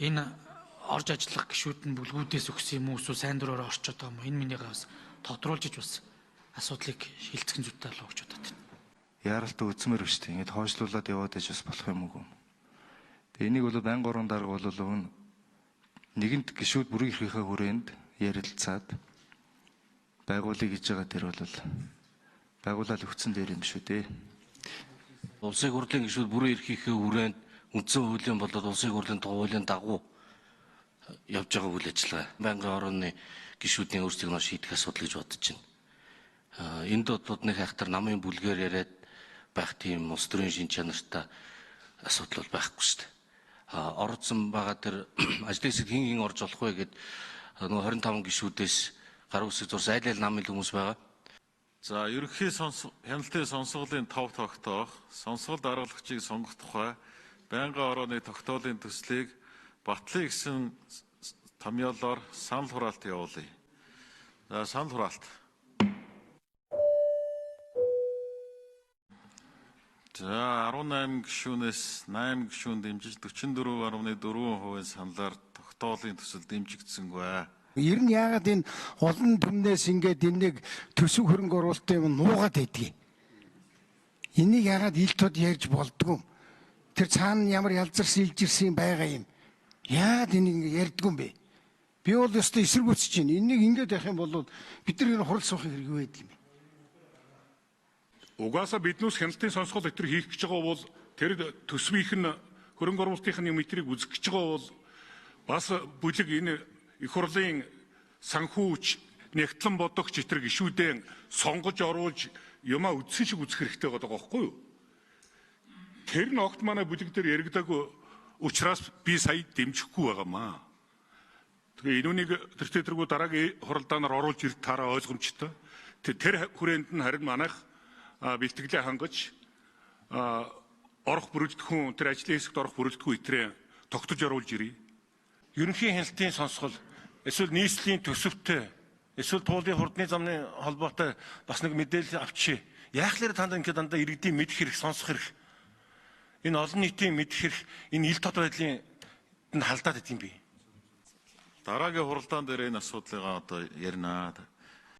Энэ орж ажиллах гишүүд нь бүлгүүдээс өгсөн юм уу эсвэл сайн дураараа орчод байгаа юм уу? Энэ минийгээ бас тодруулж бас асуудлыг шилцгэн зүйтэй болоо гэж бодод байна. Яаралтай үзмэр биш тийм. Ингээд хойшлуулад яваад иж бас болох юм уу? Тэгээ энийг бол байнгын орон дарга бол өвн нэгэнт гишүүд бүрийн эрхийнхээ хүрээнд ярилцаад байгуулъя гэж байгаа тэр бол байгуулаад өгсөн дээр юм шүү дээ. Улсын хурлын гишүүд бүрийн эрхийнхээ хүрээнд үндсэн хуулийн болоод улсын хурлын хуулийн дагуу явж байгаа үйл ажиллагаа. Байнгын орны гишүүдийн өөрсдийг нь шийдэх асуудал гэж бодож байна. Энд бодлуудны хайхтар намын бүлгээр яриад байх тийм улс төрийн шин чанартай асуудал бол байхгүй шүү дээ. Орцсон байгаа тэр ажлын хэсэгт хин орж болох вэ гэд нөгөө 25 гишүүдээс гар үсэг зурс айл намын хүмүүс байгаа. За ерөнхий хяналтын сонсголын тов тогтоох, сонсголт даргалагчийг сонгох тухай байнгын орооны тогтоолын төслийг батлая гэсэн томьёолоор санал хураалт явуулъя. За санал хураалт. За 18 гишүүнээс 8 гишүүн дэмжиж 44.4% саналаар тогтоолын төсөл дэмжигдсэнгүй. Ер нь яагаад энэ олон түмнээс ингээд энийг төсөв хөрөнгө оруулалтын юм нуугаад байдгийг. Энийг яагаад ил тод ярьж болдгоо. Тэр цаана ямар ялзарсан илжирсэн байгаа юм. Яагаад энийг ярьдгүй юм бэ? Би бол өстой эсэргүүцэж байна. Энийг ингээд явах юм бол бид нар хурал суухын хэрэг байдаг юм. Угаасаа биднээс хяналтын сонсгол өтер хийх гэж байгаа бол тэр төсвийнх нь хөрөнгө оруулалтын мэтрийг үзэх гэж байгаа бол бас бүлэг энэ их хурлын санхүүч нэгтлэн бодогч итэр гишүүдэн сонгож оруулж юмаа үдсэн шиг үзэх хэрэгтэй байгаа байхгүй юу? Тэр нь огт манай бүлэг дээр яригдаг учраас би сая дэмжихгүй байгаамаа. Тэгээ энүүнийг тэртэргүү дараагийн хуралдаанаар оруулж ирэх таараа ойлгомжтой. Тэр хүрээнд нь харин манайх бэлтгэлээ хангаж орох бүрэлдэхүүн тэр ажлын хэсэгт орох бүрэлдэхүүн итрээ тогтож оруулж ирье. Ерөнхий хяналтын сонсгол эсвэл нийслэлийн төсөвтэй эсвэл туулын хурдны замны холбоотой бас нэг мэдээлэл авчи. Яахлаар танд ингээд дандаа иргэдийн мэдэх хэрэг, сонсох хэрэг. Энэ олон нийтийн мэдэх хэрэг, энэ ил тод байдлын халдаад идэм бий. Дараагийн хуралдаан дээр энэ асуудлыг одоо ярина.